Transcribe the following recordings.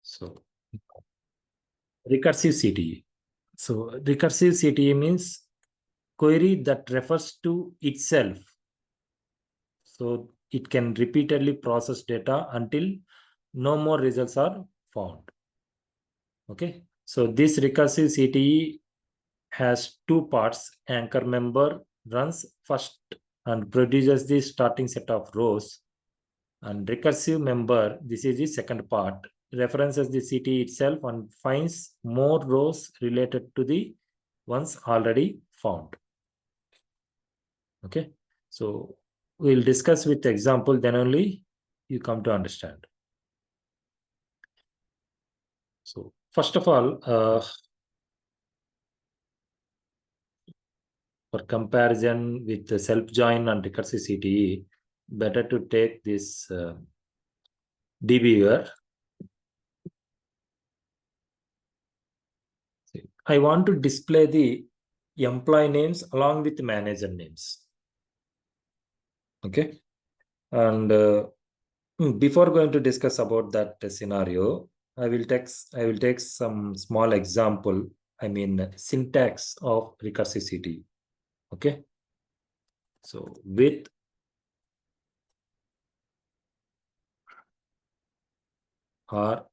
So recursive CTE. So recursive CTE means query that refers to itself. So it can repeatedly process data until no more results are found. Okay. So this recursive CTE has two parts. Anchor member runs first and produces the starting set of rows. And recursive member, this is the second part, references the CTE itself and finds more rows related to the ones already found. Okay. So we'll discuss with example, then only you come to understand. So first of all, for comparison with the self-join and recursive CTE, better to take this DB viewer. I want to display the employee names along with manager names. Okay. And before going to discuss about that scenario, I will take some small example. I mean syntax of recursive CTE. Okay. So with R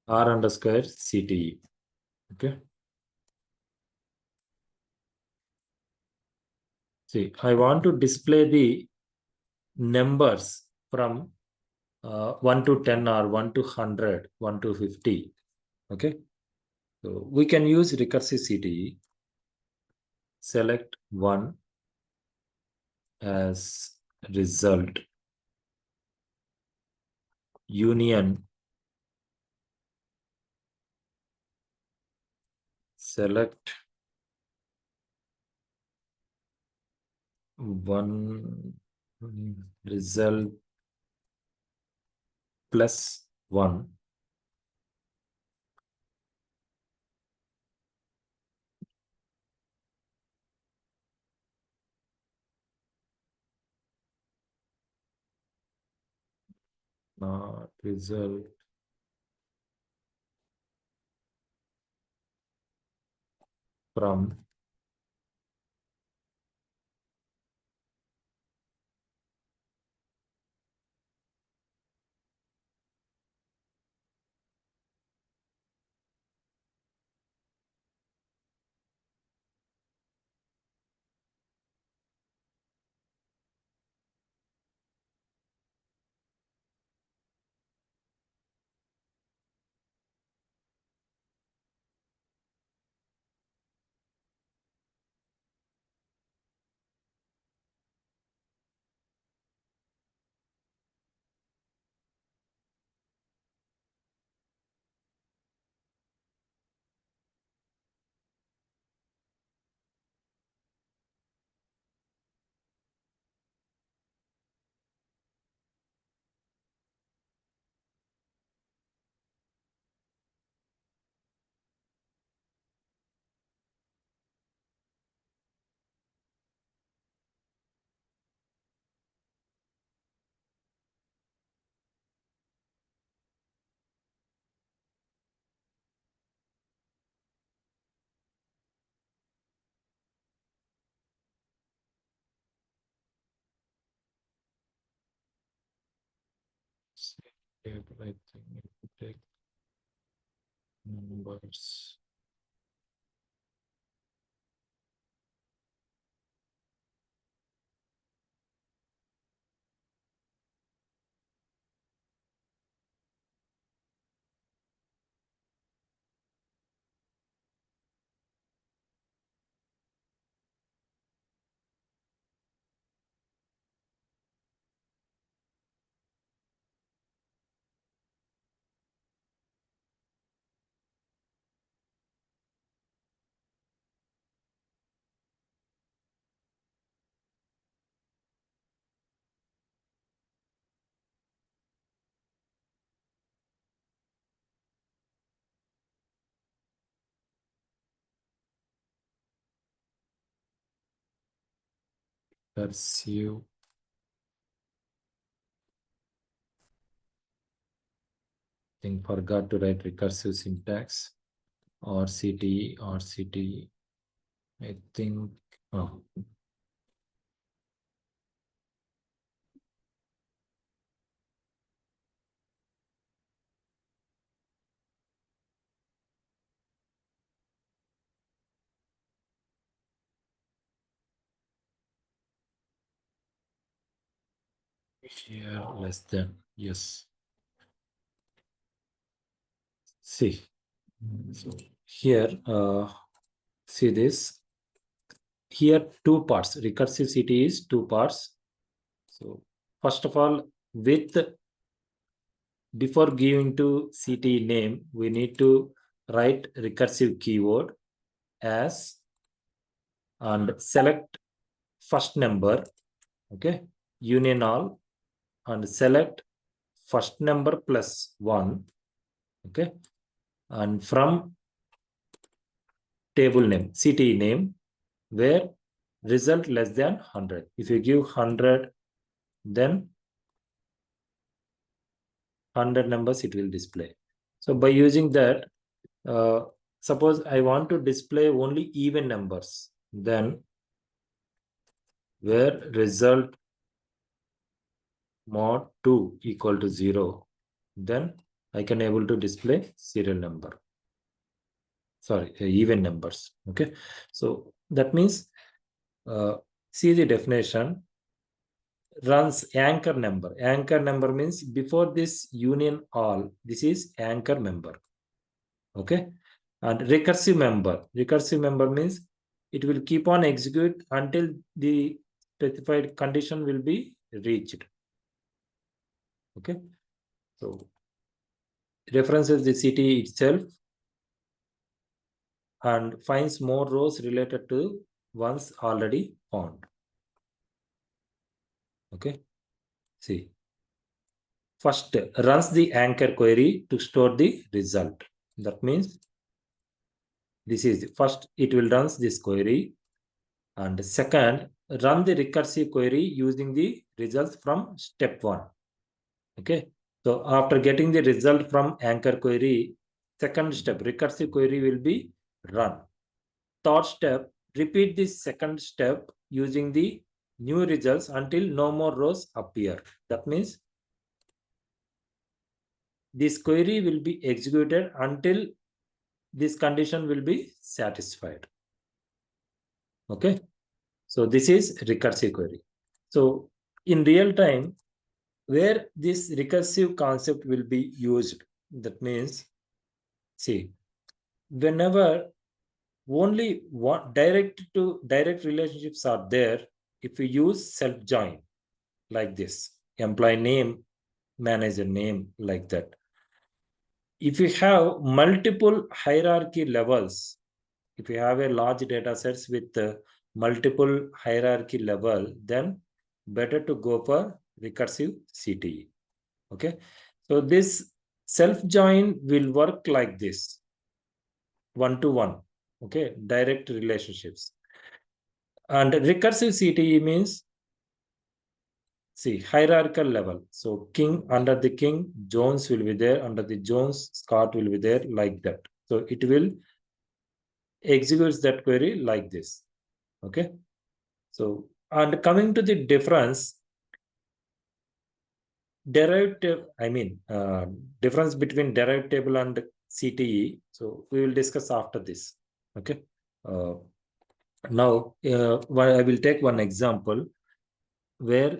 underscore CTE. Okay. See, I want to display the numbers from 1 to 10 or 1 to 100, 1 to 50. Okay. So we can use recursive CTE. Select 1 as result. Union. Select 1 result plus 1. Result from table. I think it take numbers. recursive. I think forgot to write recursive syntax or CTE or CTE. I think. Oh. Here less than, yes. See, so here, see this. Here, two parts. Recursive CTE is two parts. So first of all, with before giving to CTE name, we need to write recursive keyword as and select first number, okay, union all, and select first number plus 1, okay, and from table name, CTE name, where result less than 100. If you give 100, then 100 numbers it will display. So by using that, suppose I want to display only even numbers, then where result mod 2 equal to 0, then I can able to display serial number. Sorry, even numbers. Okay. So that means, see the definition, runs anchor number. Anchor number means before this union all, this is anchor member. Okay. And recursive member. Recursive member means it will keep on execute until the specified condition will be reached. Okay. So references the CTE itself and finds more rows related to ones already found. Okay. See. First, runs the anchor query to store the result. That means this is first, it will runs this query. And second, run the recursive query using the results from step 1. Okay. So after getting the result from anchor query, second step, recursive query will be run. Third step, repeat this second step using the new results until no more rows appear. That means this query will be executed until this condition will be satisfied. Okay. So this is recursive query. So in real time, where this recursive concept will be used, that means, see, whenever only one direct to direct relationships are there, if we use self join like this, employee name, manager name, like that. If you have multiple hierarchy levels, if you have a large data sets with multiple hierarchy level, then better to go for recursive CTE. Okay. So this self join will work like this, one-to-one. Okay. Direct relationships. And recursive CTE means, see, hierarchical level. So King, under the King, Jones will be there, under the Jones, Scott will be there, like that. So it will executes that query like this. Okay. So, and coming to the difference, derivative, I mean, difference between derived table and CTE. So we will discuss after this. Okay. Now, I will take one example where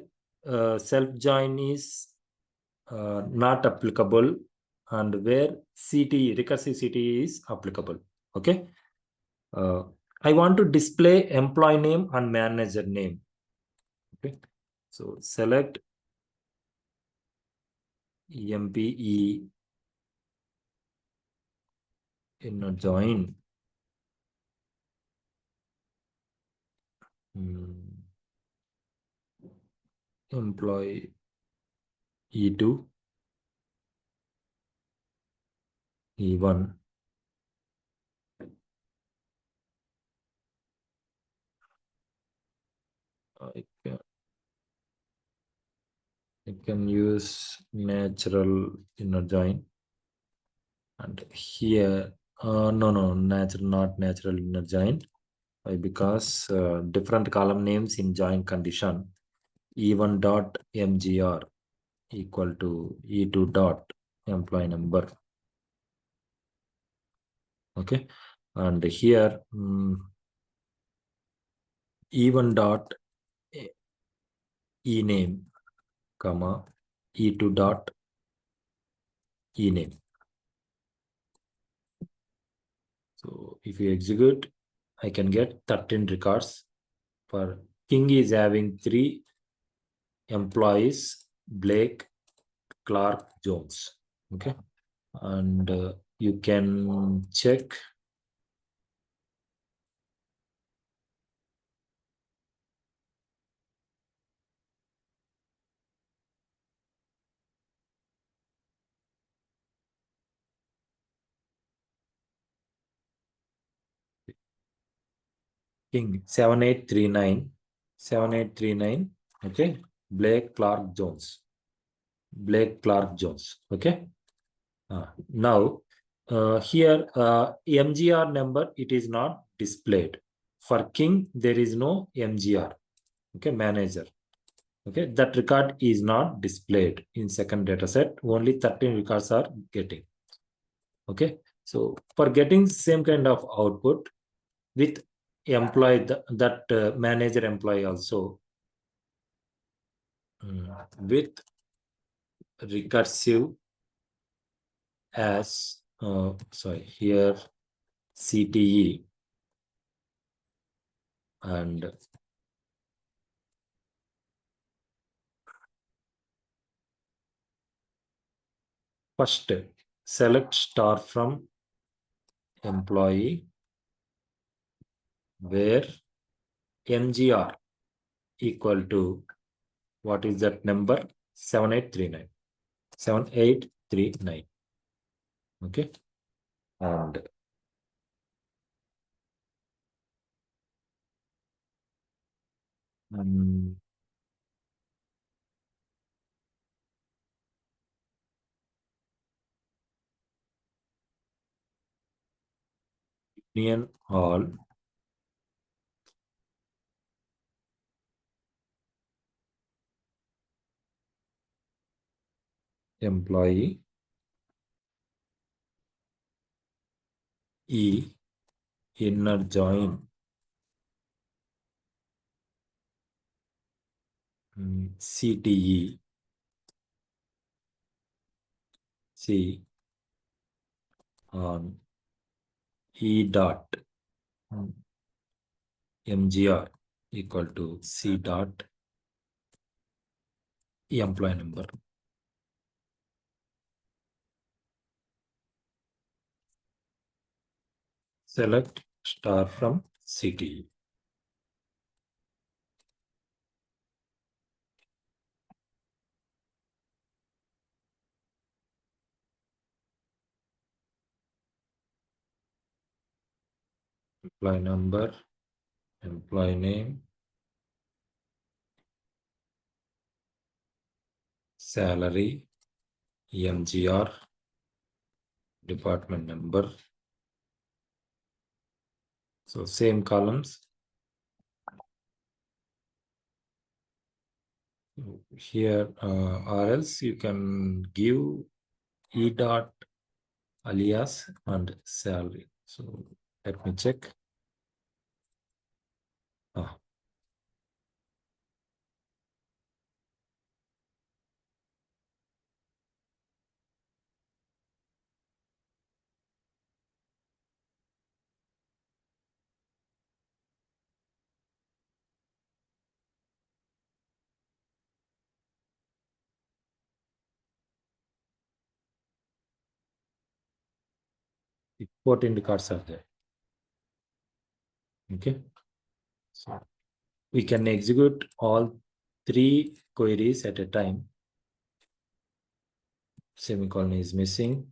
self join is not applicable and where CTE, recursive CTE is applicable. Okay. Uh, I want to display employee name and manager name. Okay. So select MPE in a join. Employee E2, E1. I can use natural inner join, and here not natural inner join. Why? Because different column names in join condition, e1 dot mgr equal to e2 dot employee number. Okay, and here e1 dot ename comma e2 dot ename. So if you execute, I can get 13 records. For King is having 3 employees, Blake, Clark, Jones. Okay, and you can check King 7839. Okay, Blake, Clark, Jones. Blake, Clark, Jones. Okay. Now, here MGR number, it is not displayed. For King, there is no MGR. Okay, manager. Okay, that record is not displayed in second data set. Only 13 records are getting. Okay, so for getting same kind of output with employee, that manager employee also, with recursive as sorry, here CTE and first select star from employee where MGR equal to, what is that number? 7839. 7839. Okay, and union all employee E inner join CTE C on E dot MGR equal to C dot employee number. Select star from CTE. Employee number, employee name, salary, MGR, department number. So same columns. Here, or else you can give E dot alias and salary. So let me check. The 14 records are there. Okay, so we can execute all 3 queries at a time. Semicolon is missing.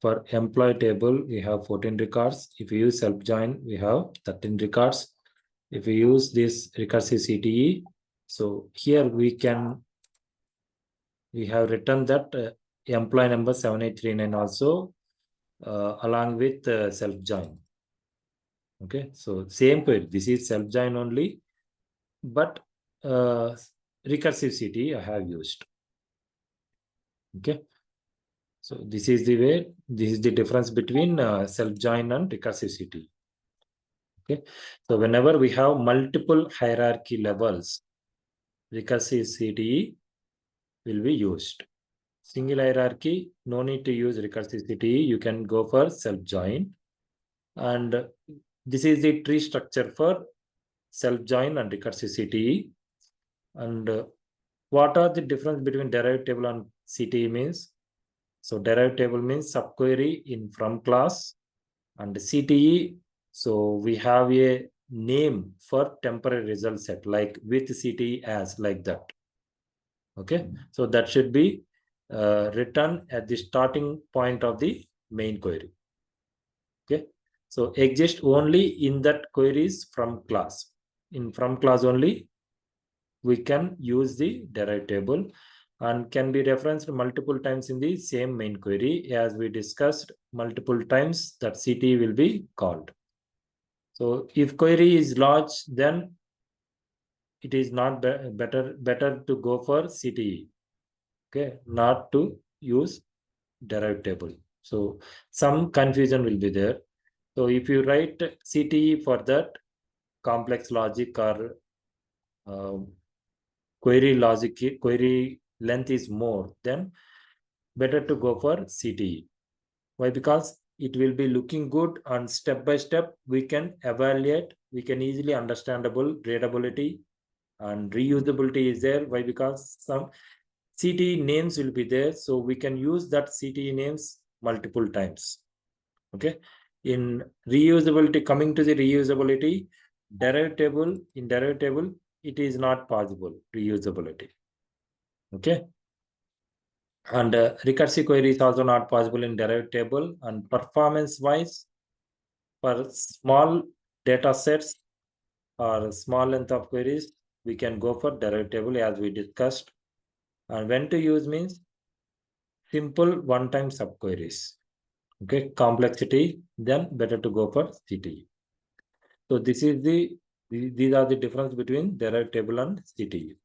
For employee table, we have 14 records. If we use self-join, we have 13 records. If we use this recursive CTE, so here we have written that employee number 7839 also along with self-join. Okay, so same query. This is self-join only, but recursive CTE I have used. Okay, so this is the way, this is the difference between self-join and recursive CTE. Okay, so whenever we have multiple hierarchy levels, recursive CTE will be used. Single hierarchy, no need to use recursive CTE. You can go for self-join. And this is the tree structure for self-join and recursive CTE. And what are the difference between derived table and CTE means? So derived table means subquery in from class, and CTE, so we have a name for temporary result set like with CTE as like that. Okay, so that should be written at the starting point of the main query. Okay, so exist only in that queries from class. In from class only we can use the derived table and can be referenced multiple times in the same main query. As we discussed multiple times, that CTE will be called. So if query is large, then it is not better to go for CTE. Okay, not to use derived table. So some confusion will be there. So if you write CTE for that complex logic or query length is more, then better to go for CTE. Why? Because it will be looking good, and step by step we can evaluate, we can easily understandable, readability and reusability is there. Why? Because some CTE names will be there, so we can use that CTE names multiple times. Okay, in reusability, coming to the reusability, derived table, in derived table it is not possible reusability. Okay, and recursive query is also not possible in derived table. And performance wise, for small data sets or small length of queries, we can go for derived table as we discussed. And when to use means simple one-time subqueries. Okay, complexity, then better to go for CTE. So this is these are the difference between derived table and CTE.